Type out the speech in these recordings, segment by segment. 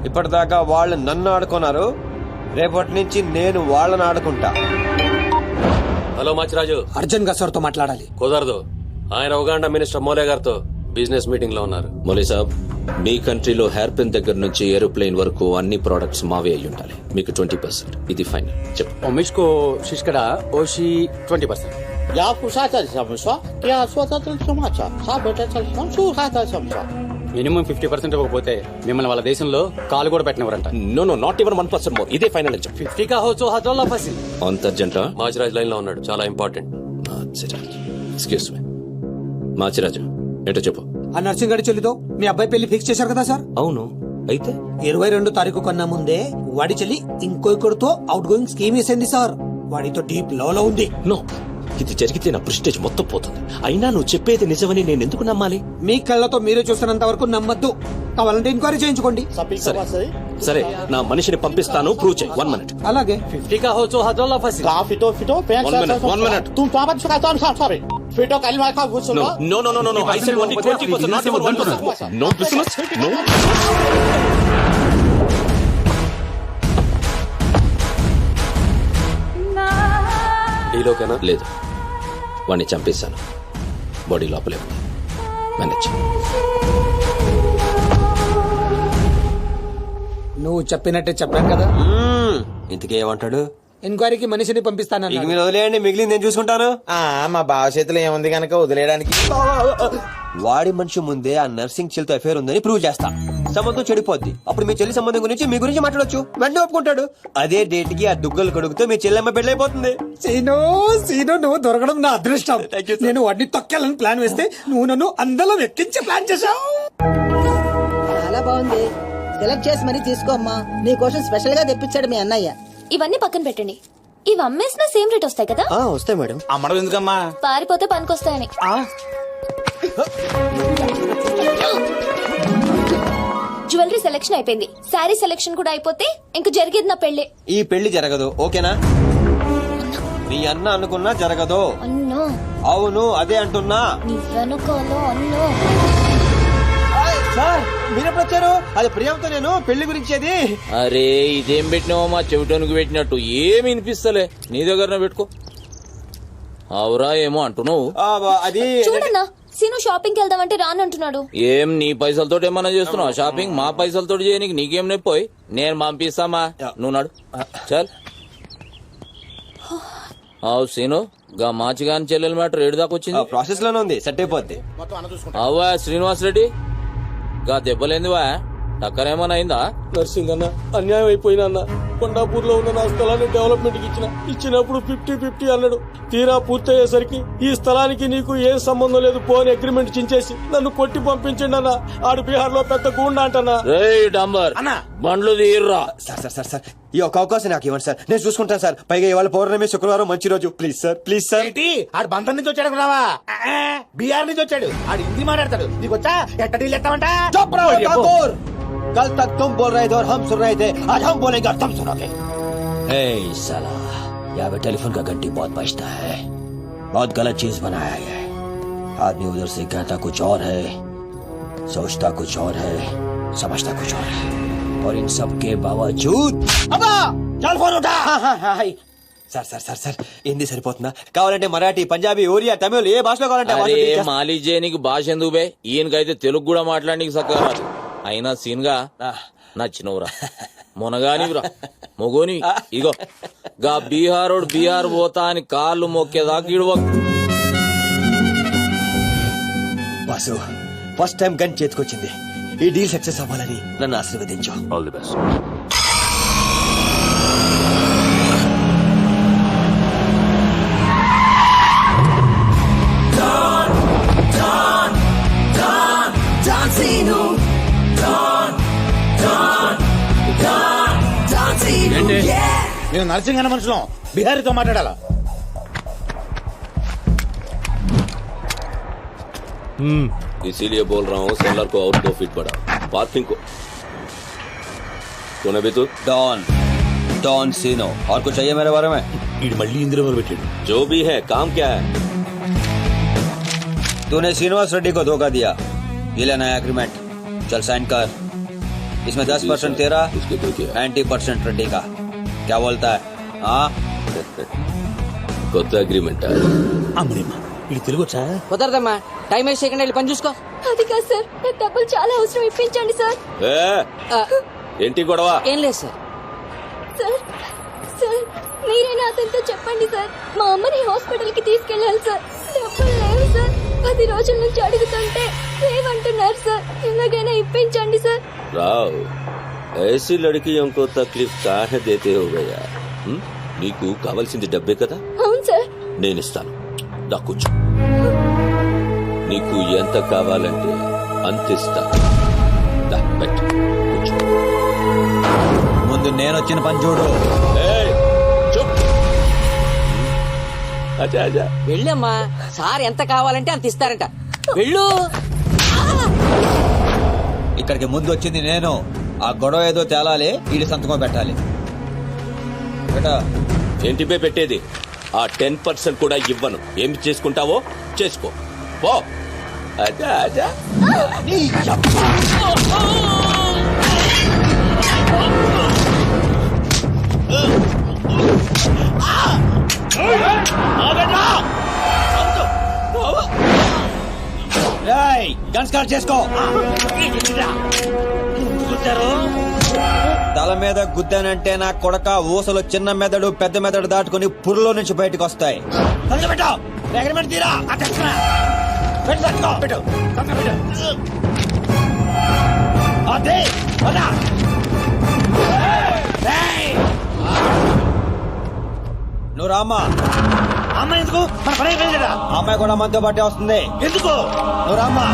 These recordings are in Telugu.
ఇప్పటిదాకా వాళ్ళు నన్ను ఆడుకున్నారు, రేపటి నుంచి నేను వాళ్ళని ఆడుకుంటా. హలో మాచిరాజు, అర్జున్ గారు సార్తో మాట్లాడాలి. కుదరదు. ఆయన ఉగాండా మినిస్టర్ మోలే గారితో బిజినెస్ మీటింగ్ లో ఉన్నారు. మౌలి సాబ్, మీ కంట్రీలో హెయిర్ పిన్ దగ్గర నుంచి ఏరోప్లేన్ వరకు అన్ని ప్రొడక్ట్స్ మావే అయి ఉండాలి. మీకు 20%. ఇది ఫైనల్. చెప్పు. Omișco șișcăra o și 20%. Ja pusați să ia soata să să să minimum 50% ఇవ్వకపోతే మిమ్మల్ని వాళ్ళ దేశంలో కాలు కూడా పెట్టినవరంట. No no, not even 1% more. ఇదే ఫైనల్ అని చెప్పు. 50 కా హోచో హజోల్లా ఫసి. అంత అర్జెంటా? మాచిరాజ్ లైన్ లో ఉన్నాడు, చాలా important. Machiraj, excuse me. Machiraju, ఏంటో చెప్పు. ఆ నర్సింగ్ గడి చెల్లితో మీ అబ్బాయి పెళ్లి ఫిక్స్ చేశారు కదా సార్? అవును, అయితే 22 తారీఖు కన్నా ముందే వాడి చెల్లి ఇంకొకరితో అవుట్ గోయింగ్ స్కీమ్ వేసింది సార్. వాడితో డీప్ లవ్ లో ఉంది. నో, ఇది జరిగితే నా ప్రెస్టేజ్ మొత్తం పోతుంది. అయినా నువ్వు చెప్పేది నిజమని నేను ఎందుకు నమ్మాలి? మీ కళ్ళతో మీరు చూసినంత వరకు నమ్మద్దు. కావాలంటే ఎంక్వైరీ చేయించుకోండి. సరే, నా మనిషిని పంపిస్తాను, ప్రూవ్ చేయి. 1 minute. అలాగే. 50 కా హోచో హజోల్లా ఫసి. का फिटो फिटो पेन 1 minute. तुम तो आवाज का सॉरी फिटो कलमा का घुस लो. No, no, no, no, no. I said only 20%, not even 1%. No business. No. డీలోకేనా? లేదు, వాడిని చంపేశాను. బాడీ లోపలే ఉంది. మేనేజ్. నువ్వు చెప్పినట్టే చెప్పాను కదా. ఇంతకీ ఏమంటాడు? ఎంక్వైరీకి మనిషిని ఇక పంపిస్తానన్నా. మీరు వదిలేయండి, మిగిలింది నేను చూసుకుంటాను. మా బావ చేతిలో ఏముంది గనక వదిలేయడానికి. వాడి మనిషి ముందే ఆ నర్సింగ్ చెల్లితో అఫేర్ ఉందని ప్రూవ్ చేస్తా. సంబంధం చెడిపోద్ది. అప్పుడు మీ చెల్లి సంబంధం గురించి మీ గురించి మాట్లాడొచ్చు. వెంటనే ఒప్పుకుంటాడు. అదే డేట్ కి ఆ దుగ్గలు కొడుకుతో మీ చెల్లెమ్మ పెళ్ళైపోతుంది. సీను నువ్వు దొరకడం నా అదృష్టం. నేను వాడిని తొక్కాలని ప్లాన్ వేస్తే నువ్వు నన్ను అందరం ఎక్కించి ప్లాన్ చేశావు. చాలా బాగుంది. సెలెక్ట్ చేసి మరీ తీసుకో అమ్మా. నీ కోసం స్పెషల్ గా తెప్పించాడు మీ అన్నయ్య. ఇవన్నీ పక్కన పెట్టండి. ఇవి అమ్మేసిన సేమ్ రేట్ వస్తాయి కదా? వస్తాయి మేడం. అమ్మడం ఎందుకమ్మా? పారిపోతే పనికొస్తాయని. జ్యువెలరీ సెలెక్షన్ అయిపోయింది, శారీ సెలెక్షన్ కూడా అయిపోతే ఇంక జరిగేది నా పెళ్లి. ఈ పెళ్లి జరగదు, ఓకేనా? నీ అన్న అనుకున్నా జరగదు. అన్నో. అవును, అదే అంటున్నా. నీ వెనుకోలో అన్నో. సార్ మీరెప్పుడు వచ్చారు? అది ప్రియాంతో నేను పెళ్లి గురించి. అది అరే ఇదేం పెట్టినావో మా చెవిటోనికి పెట్టినట్టు ఏమి వినిపిస్తలే. నీ దగ్గర పెట్టుకో. అవురా ఏమో అంటున్నావు. అది చూడన్నా, సీను షాపింగ్ కి వెళ్దామంటే రానంటున్నాడు. ఏం నీ పైసలతో ఏమన్నా చేస్తున్నావు షాపింగ్? మా పైసలతో చేయనీకి నీకేం నొప్పోయి? నేను పంపిస్తామా, నువ్వు నడు. చల్. అవు సీను, గా మాచిగాని చెల్లెల మ్యాటర్ ఏడు దాకా వచ్చింది. ప్రాసెస్ లోనే ఉంది, సెట్ అయిపోద్ది. అవ్వా శ్రీనివాస్ రెడ్డి, గా దెబ్బలేందివా? టక్కరేమన్నా అయిందా? నర్సింగ్ అన్న, అన్యాయం అయిపోయినా అన్న. కొండాపూర్ లో ఉన్న నా స్థలాన్ని డెవలప్మెంట్ కి ఇచ్చినప్పుడు 50-50 అన్నాడు. తీరా పూర్తయ్యేసరికి ఈ స్థలానికి నీకు ఏం సంబంధం లేదు పోని అగ్రిమెంట్ చించేసి నన్ను కొట్టి పంపించండి అన్న. ఆడు బీహార్ లో పెద్ద గూండా అంటన్నా. రేయ్ డాంబర్, బండ్లు తీర్రా. సార్ ఈ ఒక అవకాశం నాకు ఇవ్వండి సార్, నేను చూసుకుంటాను సార్. పైగా ఇవాళ పౌర్ణమి, శుక్రవారం మంచి రోజు. Please sir, please sir. ఆడు బంధం నుంచి వచ్చాడు రావా? బీహార్ నుంచి వచ్చాడు. ఆడు హిందీ మాట్లాడతాడు. నీకు వచ్చా? ఎట్ట డీల్ ఎత్తామంట? कल तक तुम बोल रहे थे और हम सुन रहे थे, आज हम बोलेंगे और तुम सुनोगे. साला, यहाँ पे टेलीफोन का घंटी बहुत बजता है. बहुत गलत चीज बनाया है. आदमी उधर से कहता कुछ और है, सोचता कुछ और है, समझता कुछ और है. और इन सब के बावजूद चल फोन उठा. సార్ హిందీ సరిపోతుందా? కావాలంటే మరాఠీ, పంజాబీ, ఒరియా, తమిళ్, ఏ భాషలో కావాలంటే. మాలిక్ చేయనికి భాష ఎందుకు బే? ఈయనకైతే తెలుగు కూడా మాట్లాడడానికి సక్కగా రాదు. అయినా సీన్ గా నచ్చినవురా, మునగానివిరా, మొగోని. ఇగో గా బీహారోడు బీహార్ పోతా అని కాళ్ళు మొక్కేదాకా ఇడవ. బాసు, ఫస్ట్ టైం గన్ చేతికొచ్చింది. ఈ డీల్ సక్సెస్ అవ్వాలని నన్ను ఆశీర్వదించు. All the best. నేను నర్సింగ్ అన్న మనుషులు బిహారీతో మాట్లాడాలా? इसीलिए बोल रहा हूँ सेलर को और 2 फीट बढ़ा, पार्किंग को. कौन है बे तू? डॉन सीनो. और कुछ चाहिए मेरे बारे में? मल्ली इंद्र जो भी है, काम क्या है? तूने श्रीनिवास रेड्डी को धोखा दिया. ये लेना है एग्रीमेंट. चल साइन कर. इसमें 10% तेरा 90% रेड्डी का क्या बोलता है हाँ కొత్త అగ్రిమెంట్ అమ్మా ఇది తెలుగు వచ్చా? కుదరదమ్మా టైం వేస్ట్ చేయకుండా వెళ్ళి పని చూసుకో. అది కాదు సార్, నాకు డబ్బులు చాలా అవసరం, ఇప్పించండి సార్. ఏంటి గొడవ? ఏం లేదు సార్. సార్ సార్ మీరైనా అతనితో చెప్పండి సార్, మా అమ్మని హాస్పిటల్ కి తీసుకెళ్ళాలి సార్. డబ్బులు లేవు సార్, 10 రోజుల నుంచి అడుగుతుంటే లేవంటున్నారు సార్. ఎలాగైనా ఇప్పించండి సార్. రావ్ ऐसी लड़कियों को तकलीफ काहे देते हो गया? నీకు కావాల్సింది డబ్బే కదా, అవును సార్. నేను ఇస్తాను. దా కూర్చో. నీకు ఎంత కావాలంటే అంత ఇస్తాను. దా పెట్టు, కూర్చో. ముందు నేను వచ్చిన పని చూడు. ఏయ్, చూప్. అచ్చా అచ్చా వెళ్ళమ్మా, సార్ ఎంత కావాలంటే అంత ఇస్తారంట. వెళ్ళు. ఇక్కడికి ముందు వచ్చింది నేను. ఆ గొడవ ఏదో తేలాలి, ఈడి సంతకం పెట్టాలి. బేటా ఏంటి బే పెట్టేది? ఆ 10% కూడా ఇవ్వను. ఏమి చేసుకుంటావో చేసుకో పో. అచ్చా అచ్చా గన్ స్టార్ట్ చేసుకో. తల మీద గుద్దానంటే నా కొడక ఊసలు చిన్న మెదడు పెద్ద మెదడు దాటుకుని పుర్లో నుంచి బయటకు వస్తాయి. నువ్వు రామ్మా. అమ్మాయి ఎందుకు? మన పని అయిపోయింది కదా. అమ్మాయి కూడా మనతో పాటే వస్తుంది. ఎందుకు? నువ్వు రామ్మా.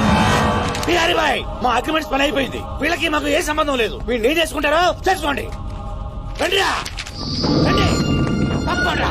బిహారీ బాయ్, మా అగ్రిమెంట్స్ పని అయిపోయింది. వీళ్ళకి మాకు ఏ సంబంధం లేదు. వీళ్ళు ఏం చేసుకుంటారో చేసుకోండి. రండిరా, రండి. తప్పకుండా.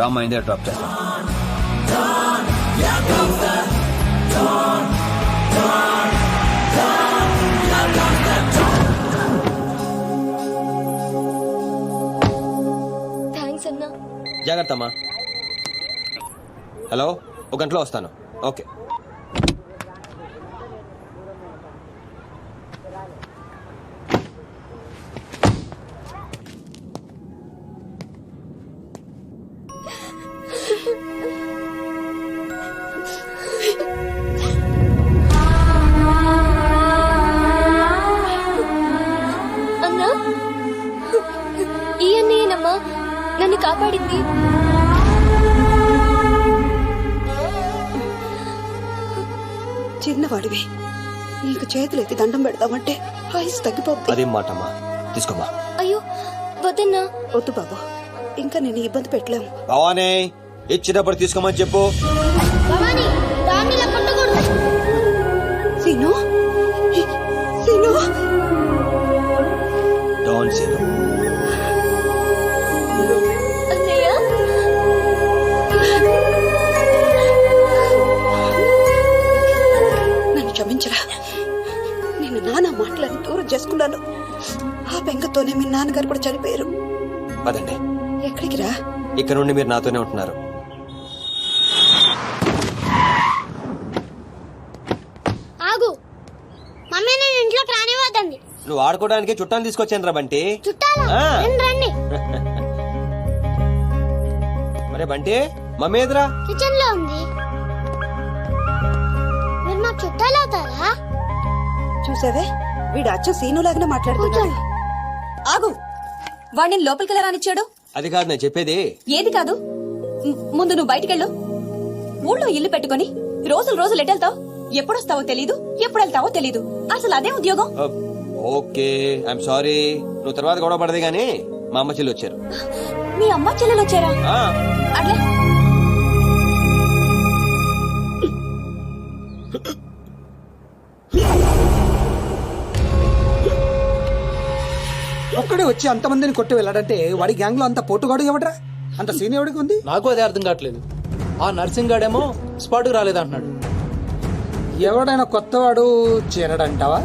రామ్మా, ఇందే డ్రాప్ చేస్తా. థ్యాంక్స్ అన్నా. జాగ్రత్త అమ్మా. హలో, 1 గంటలో వస్తాను. ఓకే. అన్నా, ఈ అన్నయ్యనమ్మా నన్ను కాపాడింది. చిన్నవాడివి, నీకు చేతులెత్తి దండం పెడదామంటే ఆయుస్ తగ్గిపోతుంది. అదేం మాటమ్మా, తీసుకోమ్మా. అయ్యో వద్దన్నా. వద్దు బాబు, ఇంకా నేను ఇబ్బంది పెట్టలేము. భవానీ, ఇచ్చినప్పుడు తీసుకోమని చెప్పు. Seenu Seenu don't say no. అన్నయ్య నన్ను క్షమించరా. నేను నాన్న మాటలని దూరం చేసుకున్నాను. ఆ బెంగతోనే మీ నాన్నగారు కూడా చనిపోయారు. పదండి, ఎక్కడికి రా? ఇక్కడ నుండి మీరు నాతోనే ఉంటున్నారు. ఆగు, మమ్మీ నేను ఇంట్లోకి రానివ్వద్దండి. నువ్వు ఆడుకోవడానికి చుట్టాన్ని తీసుకొచ్చాను రా బంటి. చుట్టాలా? ఆ. రండి. మరే బంటి, మమ్మీ ఎదురా? కిచెన్ లో ఉంది. మీరు మాకు చుట్టాలు అవుతారా? చూసావే, వీడు అచ్చ సీనులాగానే మాట్లాడుతున్నాడు. ఆగు, వాడిని లోపలికి రానిచ్చాడు. అది కాదు నేను చెప్పేది. ఏది కాదు, ముందు నువ్వు బయటికెళ్ళు. ఊళ్ళో ఇల్లు పెట్టుకుని రోజులు ఎటెళ్తావు? ఎప్పుడొస్తావో తెలీదు, ఎప్పుడు వెళ్తావో తెలీదు. అసలు అదే ఉద్యోగం. Okay, I'm sorry. నువ్వు తర్వాత గొడవ పడదే గానీ మా అమ్మ చెల్లి వచ్చారు. మీ అమ్మ చెల్లెలు వచ్చారా? ఆ, అట్లే ఒక్కడే వచ్చి అంతమందిని కొట్టి వెళ్ళాడంటే వాడి గ్యాంగ్ లో అంత పోటుగాడు ఎవడరా? అంత సీన్ ఎవడికి ఉంది? నాకు అదే అర్థం కావట్లేదు. ఆ నర్సింగ్ గాడేమో స్పాట్కి రాలేదంటున్నాడు. ఎవడైనా కొత్తవాడు చేరడంటావా?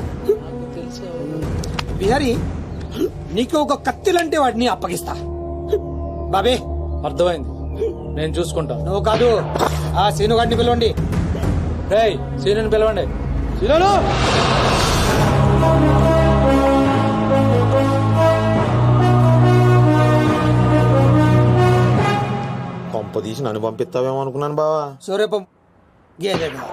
బిహారీ, నీకు ఒక కత్తిలంటే వాడిని అప్పగిస్తా. బాబే, అర్థమైంది, నేను చూసుకుంటా. నువ్వు కాదు, ఆ సీను గాడిని పిలవండి. రేయ్, సీనియర్ని పిలవండి. సీనియరు! కొంప తీసి నన్ను పంపిస్తావేమో అనుకున్నాను బావా. సూర్యపం గేదెగా.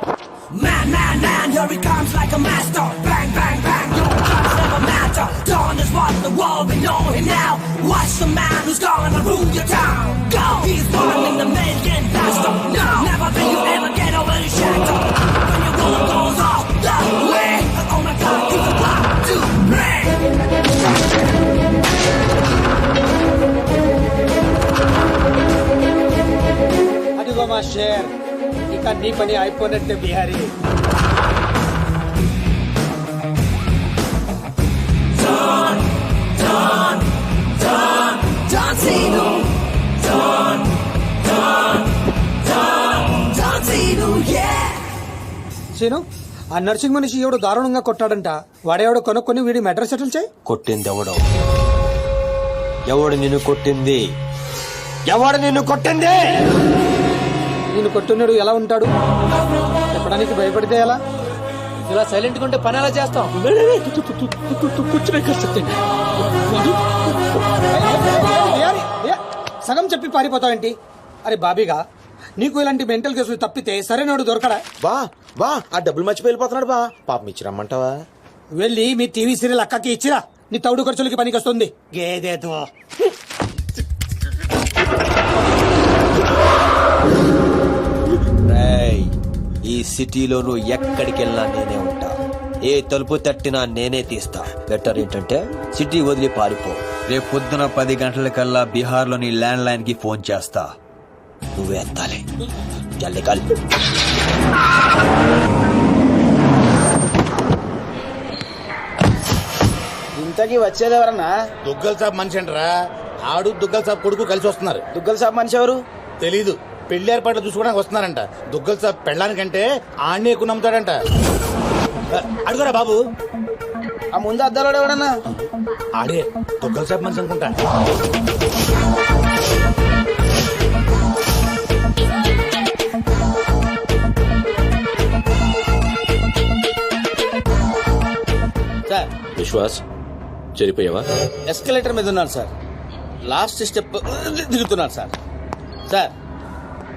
Man, man, man, here he comes like a master. Bang, bang, bang, your guns never matter. Dawn is what the world, we know him now. Watch the man who's gonna rule your town. Go! He's one in the million faster. No! Never think you ever get over his shadow. When your world goes off the way. Oh my God, he's about to break. అదిగో మా షేర్, ఇక నీ పని అయిపోయినట్టే Bihari. John Cena. John Cena, yeah. Seenu, ఆ నర్సింగ్ మనిషి ఎవడు దారుణంగా కొట్టాడంట. వాడేవాడు కొనుక్కొని వీడి మెటర్ సెటిల్ చేయి. కొట్టింది ఎవడు? ఎవడు నిన్ను కొట్టింది? ఎవడు నిన్ను కొట్టింది? నేను కొట్టున్నాడు ఎలా ఉంటాడు చెప్పడానికి భయపడితే ఎలా? ఇలా సైలెంట్ గా ఉంటే పని ఎలా చేస్తాం? బిహారీ, సగం చెప్పి పారిపోతావేంటి? అరే బాబీగా, నీకు ఇలాంటి మెంటల్ కేసులు తప్పితే సరైనోడు దొరకడా? బా ఆ డబ్బులు మర్చిపోయి వెళ్ళిపోతున్నాడు బా. పాపం ఇచ్చిరమ్మంటావా? వెళ్ళి మీ టీవీ సీరియల్ అక్కకి ఇచ్చిరా. నీ తౌడు ఖర్చులకి పనికి వస్తుంది. గేదేతో ఈ సిటీలో నువ్వు ఎక్కడికి వెళ్ళినా నేనే ఉంటా. ఏ తలుపు తట్టినా నేనే తీస్తా. బెటర్ ఏంటంటే సిటీ వదిలి పారిపో. రేపు పొద్దున 10 గంటలకల్లా బీహార్ లోని ల్యాండ్ లైన్ కి ఫోన్ చేస్తా. నువ్వే ఎత్తాలి. జల్ది కల్. ఇంతకీ వచ్చేది ఎవరన్నా? దుగ్గల్ సాబ్ మనిషి అంటారా? ఆడు దుగ్గల్ సాబ్ కొడుకు కలిసి వస్తున్నారు. దుగ్గల్ సాబ్ మనిషి ఎవరు తెలీదు. పెళ్లి ఏర్పాట్లు చూసుకోవడానికి వస్తున్నారంట. దుగ్గల్ సాబ్ పెళ్ళానికంటే ఆడిని ఎక్కువ నమ్ముతాడంట. అడుగురా బాబు. ఆ ముందు అద్దాలో ఎవడన్నా? ఆడే దుగ్గల్ సాబ్ మనిషి అనుకుంటా. సార్, విశ్వాస్ చెరిపోయావా? ఎస్కలేటర్ మీద ఉన్నాను సార్. లాస్ట్ స్టెప్ దిగుతున్నాను సార్. సార్,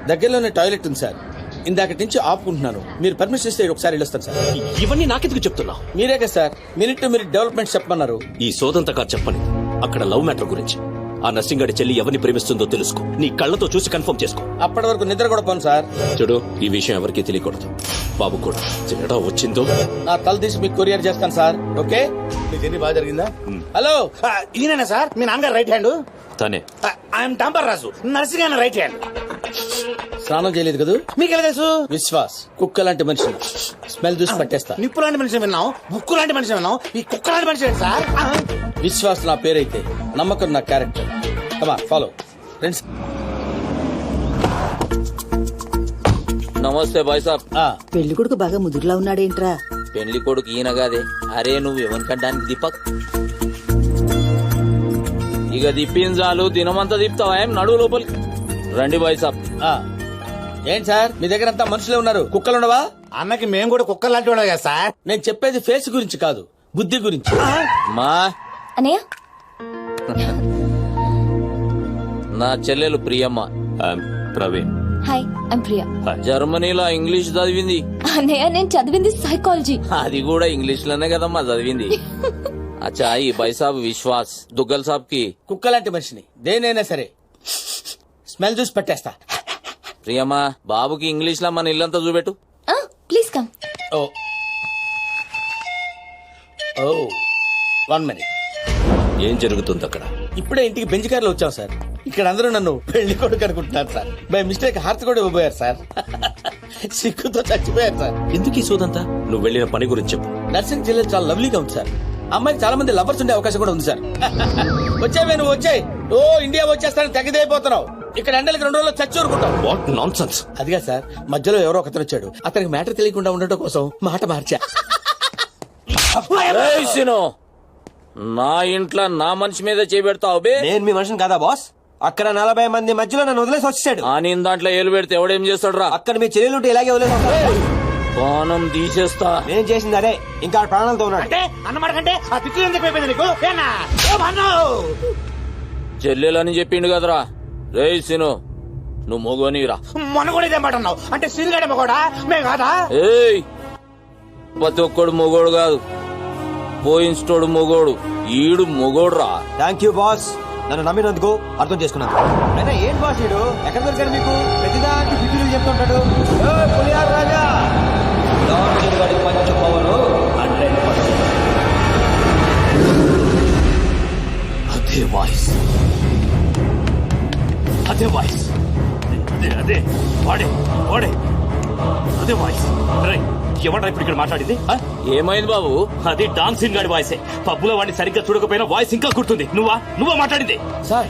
దగ్గరలోనే టాయిలెట్ ఉంది సార్. ఇందాక నుంచి ఆపుకుంటున్నాను. మీరు పర్మిషన్ ఇస్తే ఒకసారి వెళ్ళొస్తాను సార్. ఇవన్నీ నాకెందుకు చెప్తున్నావు? మీరే కదా sir minute to minute development చెప్పమన్నారు. ఈ సోదంతగా చెప్పని అక్కడ లవ్ మ్యాటర్ గురించి. ఆ నర్సింగాడి చెల్లి ఎవరిని ప్రేమిస్తుందో తెలుసుకో. నీ కళ్ళతో చూసి కన్ఫర్మ్ చేసుకో. అప్పటి వరకు నిద్ర కూడా పోను సార్. చూడు, ఈ విషయం ఎవరికీ తెలియకూడదు. బాబు కూడా తేడా వచ్చిందో నా తల తీసి మీకు కొరియర్ చేస్తాను సార్. ఓకే? మీ జర్నీ బాగా జరిగిందా? హలో, ఈయన సార్ మీ నాన్నగారు రైట్ హ్యాండ్. తనే. ఐఎమ్ టాంబర్ రాజు, నర్సింగ్ ఆయన రైట్ హ్యాండ్. స్నానం చేయలేదు కదా? మీకెలా తెలుసు? విశ్వాస్ కుక్క లాంటి మనిషి, స్మెల్ చూసి పట్టేస్తా. నిప్పు లాంటి మనిషి విన్నాం, బుక్కు లాంటి మనిషి విన్నాం, ఈ కుక్క లాంటి మనిషి ఏంటి సార్? విశ్వాస్ నా పేరైతే నమ్మకం నా క్యారెక్టర్. కమా ఫాలో ఫ్రెండ్స్. నమస్తే బాయ్ సాబ్. పెళ్లి కొడుకు బాగా ముదురులా ఉన్నాడేంట్రా? పెళ్లి కొడుకు ఈయన కాదే. అరే నువ్వు ఎవరికంటానికి దీపక్. ఇక దిప్పింది చాలు, దినమంతా దిప్తావా ఏం? నడువు లోపలికి రండి బాయ్ సాబ్. ఏంటి సార్ మీ దగ్గర అంతా మనుషులే ఉన్నారు, కుక్కలు ఉండవా? అన్నకి మేము కూడా కుక్క లాంటి వాళ్ళం కదా సార్. నేను చెప్పేది ఫేస్ గురించి కాదు, బుద్ధి గురించి. మా అన్నయ్య నా చెల్లెలు ప్రియమ్మ. ప్రవీణ్. Hi I'm Priya. జర్మనీలో ఇంగ్లీష్ చదివింది. అన్నయ్య నేను చదివింది సైకాలజీ. అది కూడా ఇంగ్లీష్ లోనే కదమ్మా చదివింది. అచ్చా ఈ బాయ్ సాబ్ విశ్వాస్ దుగ్గల్ సాబ్ కి కుక్క లాంటి మనిషిని దేనైనా సరే స్మెల్ చూసి పట్టేస్తా. ప్రియమ్మా బాబుకి ఇంగ్లీష్ లో మన ఇల్లంతా చూపెట్టు. Please come. ఓ ఓ 1 minute. ఏం జరుగుతుంది అక్కడ? ఇప్పుడే ఇంటికి బెంచ్ కార్లో వచ్చాం సార్. ఇక్కడ అందరూ నన్ను పెళ్లి కొడుకు అనుకుంటున్నారు సార్. బై మిస్టేక్ హార్ట్ కూడా ఇవ్వబోయారు సార్. సిక్కుతో చచ్చిపోయారు సార్. ఎందుకు ఈ సోదంతా? నువ్వు వెళ్ళిన పని గురించి చెప్పు. నర్సింగ్ జిల్లా చాలా లవ్లీగా ఉంది సార్. అమ్మాయికి చాలా మంది లవర్స్ ఉండే అవకాశం కూడా ఉంది సార్. వచ్చావే నువ్వు వచ్చాయి. ఓ ఇండియా వచ్చేస్తానని తెగదైపోతున్నావు. ఇక్కడ ఎండలకి 2 రోజులు చచ్చి ఊరుకుంటావు. What nonsense. అదిగా సార్, మధ్యలో ఎవరో ఒకతను వచ్చాడు. అతనికి మ్యాటర్ తెలియకుండా ఉండటం కోసం మాట మార్చా. ఏయ్ సినో, నా ఇంట్లో నా మనిషి మీద చేపెడతావు బే. నేను మీ మనిషిని కదా బాస్. అక్కడ 40 మంది మధ్యలో నన్ను వదిలేసి వచ్చాడు. ఆ నేను దాంట్లో ఏలు పెడితే ఎవడేం చేస్తాడు రా? అక్కడ మీ చెల్లెలుంటే ఇలాగే వదిలేసి బాణం తీసేస్తా. నేను చేసింది అదే, ఇంకా ప్రాణాలతో ఉన్నాడు. అంటే అన్నమాట కంటే ఆ పిచ్చి ఎందుకు అయిపోయింది నీకు? ఏనా? ఓ మన్నావు. చెల్లెలని చెప్పిండు కదరా. రేయ్ సినో, నువ్వు మొగోనిరా. మొన్న కూడా ఇదే మాట అన్నావు. అంటే సీన్గాడేమో కూడా మేము కాదా? ఏయ్ ప్రతి ఒక్కడు మొగోడు కాదు, పోయిన్స్టోడు మొగోడు. ఈడు మొగోడు రా. థ్యాంక్ యూ బాస్, నన్ను నమ్మినందుకు, అర్థం చేసుకున్నాను. అయినా ఏం బాస్ వీడు ఎక్కడ దొరికాడు మీకు? ప్రతిదానికి బిడ్డలు చెప్తుంటాడు. ఏయ్ పులియార్ రాజా, దాచుడివాడి పంచ పవరు 100%. అదే వాయిస్, అదే వాయిస్, అదే వాడే వాడే అదే వాయిస్. ఎవడా ఇప్పుడు ఇక్కడ మాట్లాడింది? ఏమైంది బాబు? అది డాన్సింగ్ గాడి వాయిసే. పబ్బులో వాడిని సరిగ్గా చూడకపోయినా వాయిస్ ఇంకా గుర్తుంది. నువ్వా మాట్లాడింది? సార్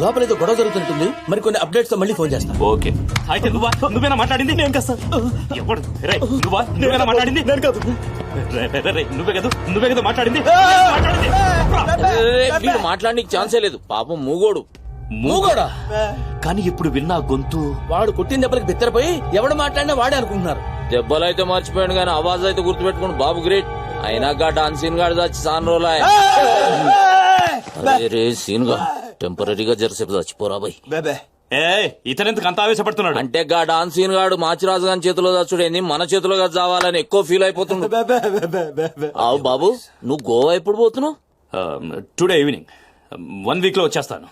లోపల ఏదో గొడవ జరుగుతుంటుంది. మరి కొన్ని అప్డేట్స్ తో మళ్ళీ ఫోన్ చేస్తా. ఓకే అయితే నువ్వేనా మాట్లాడింది? నేను కదా సార్. ఎవడు? నువ్వేనా మాట్లాడింది? నేను కాదు. నువ్వే కదా మాట్లాడింది. వీడు మాట్లాడడానికి ఛాన్సే లేదు. పాపం మూగోడు. మూగోడా? కానీ ఇప్పుడు విన్నా గొంతు. వాడు కొట్టిన దెబ్బలకి బిత్తరపోయి ఎవడు మాట్లాడినా వాడే అనుకుంటున్నారు. దెబ్బలైతే మర్చిపోయాడు కానీ ఆవాజ్ అయితే గుర్తుపెట్టుకుని బాబు గ్రేట్. అయినా గా డాన్సీన్ గాడు చచ్చి సాన్ రోజులు. రే సీన్ గా టెంపరీగా జరసేపు చచ్చిపోరా బై. ఇతనెందుకు అంత ఆవేశపడుతున్నాడు? అంటే గా డాన్సీన్ గాడు మాచిరాజు గారి చేతిలో చచ్చుడేంది, మన చేతిలో చావాలని ఎక్కువ ఫీల్ అయిపోతుండు. అవు బాబు, నువ్వు గోవా ఎప్పుడు పోతున్నావు? Today evening. 1 week లో వచ్చేస్తాను.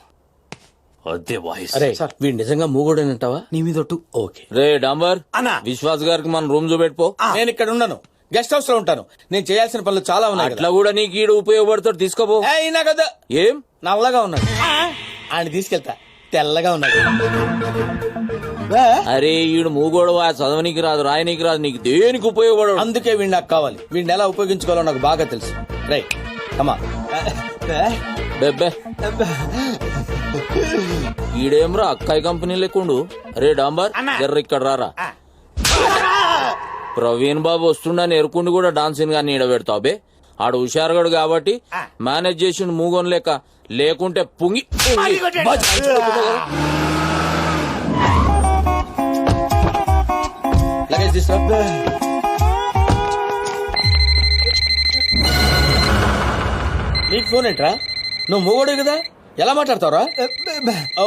అదే వాయిస్. అరే వీడు నిజంగా మూగోడేనంటావా? నీ మీద ఓకే. రే డాంబర్, అన్నా. విశ్వాస్ గారికి మన రూమ్ చూపెట్టుకో. నేను ఇక్కడ ఉన్నాను, గెస్ట్ హౌస్ లో ఉంటాను. నేను చేయాల్సిన పనులు చాలా ఉన్నాయి. అట్లా కూడా నీకు ఈడు ఉపయోగపడతాడు, తీసుకోపో. అయినా కదా ఏం నల్లగా ఉన్నాడు, ఆయన తీసుకెళ్తా. తెల్లగా ఉన్నాడు. అరే ఈడు మూగోడు, చదవనీకి రాదు, రాయనీకి రాదు, నీకు దేనికి ఉపయోగపడవు. అందుకే వీడు నాకు కావాలి. వీడిని ఎలా ఉపయోగించుకోవాలో నాకు బాగా తెలుసు. రైట్ కమా. బెబ్బే ఈడేమ్రా అక్కాయి కంపెనీ లేకుండు. అరే డాంబర్ జర్ర ఇక్కడ రారా. ప్రవీణ్ బాబు వస్తుండని ఎరుకుండి కూడా డాన్సింగ్ గాని ఈడ పెడతావు బే. ఆడు హుషారుగాడు కాబట్టి మేనేజ్ చేసిండు మూగోన్ లేక, లేకుంటే పుంగి లగేజ్ తీసుకురా. నీకు ఫోన్ ఏంట్రా? నువ్వు మూగోడే కదా, ఎలా మాట్లాడతావురా? ఓ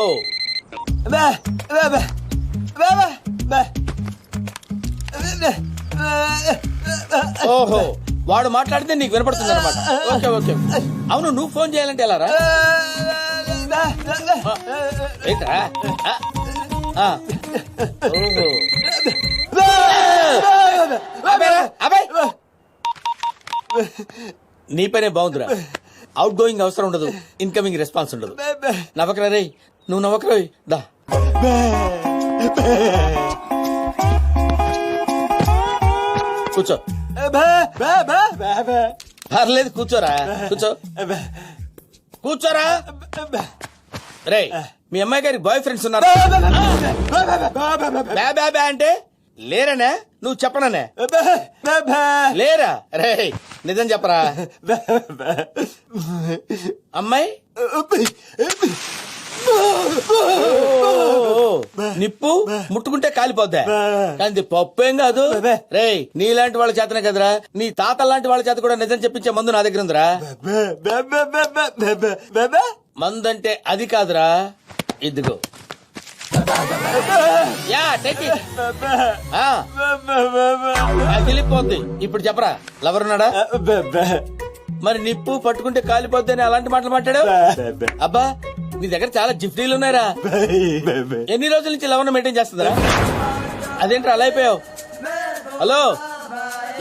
ఓహో, వాడు మాట్లాడితే నీకు వినపడుతుంది అనమాట. Okay okay. అవును, నువ్వు ఫోన్ చేయాలంటే ఎలా రా? ఏంట్రా? నీ పనే బాగుందిరా. అవుట్ గోయింగ్ అవసరం ఉండదు, ఇన్కమింగ్ రెస్పాన్స్ ఉండదు. నవ్వకరా రే, నువ్వు నవ్వకరా. దా కూర్చో. పర్లేదు కూర్చోరా, కూర్చో. కూర్చోరా. రే, మీ అమ్మాయి గారి బాయ్ ఫ్రెండ్స్ ఉన్నారు? బే అంటే లేరనే? నువ్వు చెప్పననే? లేరా? రే నిజం చెప్పరా. అమ్మాయి నిప్పు ముట్టుకుంటే కాలిపోద్దా? కానీ పప్పు ఏం కాదు. రే నీలాంటి వాళ్ళ చేతనే కదరా, నీ తాత లాంటి వాళ్ళ చేత కూడా నిజం చెప్పించే మందు నా దగ్గర ఉందిరా. మందంటే అది కాదురా, ఇదిగో. Yeah take it. అదిలిపోద్ది. ఇప్పుడు చెప్పరా, లవర్ ఉన్నాడా? మరి నిప్పు పట్టుకుంటే కాలిపోద్ది అని అలాంటి మాటలు మాట్లాడావు? అబ్బా నీ దగ్గర చాలా జిఫ్టీలు ఉన్నాయరా. ఎన్ని రోజుల నుంచి లవర్ మెయింటైన్ చేస్తుందా? అదేంటి అలా అయిపోయావు? హలో,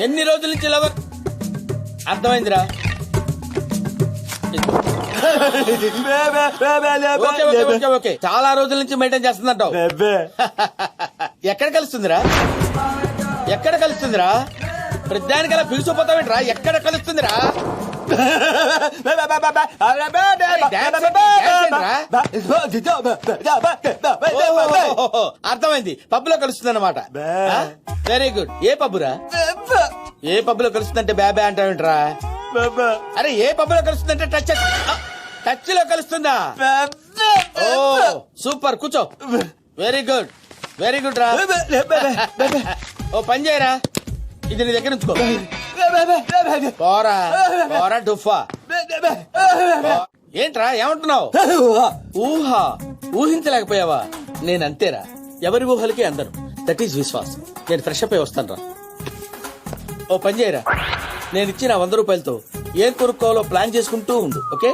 ఎన్ని రోజుల నుంచి లవర్? అర్థమైందిరా. ఓకే, చాలా రోజుల నుంచి మెయింటైన్ చేస్తుందంటావు. ఎక్కడ కలుస్తుందిరా? ఎక్కడ కలుస్తుందిరా? ప్రతిదానికి అలా పిలిచిపోతావేంట్రా? ఎక్కడ కలుస్తుందిరా? అర్థమైంది, పబ్బులో కలుస్తుంది అనమాట. Very good. ఏ పబ్బురా? ఏ పబ్బులో కలుస్తుందంటే బాబా అంటావేంట్రా? అరే ఏ పబ్బులో కలుస్తుందంటే టచ్ లో కలుస్తుందా? ఓ సూపర్, కూర్చో. వెరీ గుడ్, వెరీ గుడ్ రా. ఓ పని చేయరా, ఇది నీ దగ్గర ఉంచుకో. పోరా పోరా డుఫా. ఏంట్రా ఏమంటున్నావు? ఊహా ఊహించలేకపోయావా? నేను అంతేరా, ఎవరి ఊహలకి అందరు. That is Vishwas. నేను ఫ్రెష్ అప్ అయి వస్తాను రా. ఓ పని చేయరా, నేను ఇచ్చిన 100 రూపాయలతో ఏం కొనుక్కోవాలో ప్లాన్ చేసుకుంటూ ఉండు. ఓకే?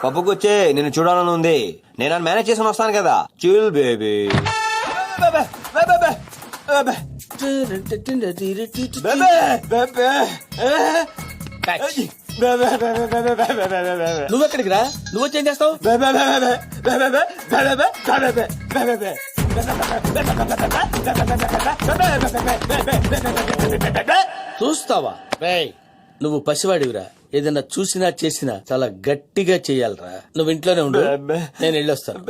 పప్పుకొచ్చే నిన్ను చూడాలని ఉంది. నేను మేనేజ్ చేసుకుని వస్తాను కదా. Chill baby. నువ్వెక్కడికి రా? నువ్వు వచ్చేం చేస్తావు? చూస్తావా? రేయ్ నువ్వు పసివాడివిరా. ఏదైనా చూసినా చేసినా చాలా గట్టిగా చెయ్యాలరా. నువ్వు ఇంట్లోనే ఉండు, నేను వెళ్ళొస్తాను.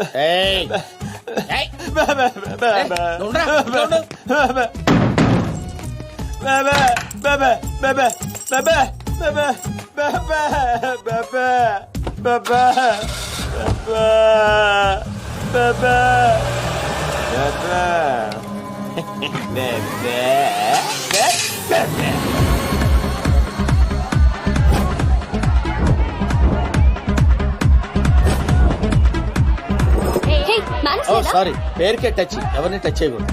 ఓ సారీ, పేరుకే టచ్, ఎవరిని టచ్ చేయకూడదు.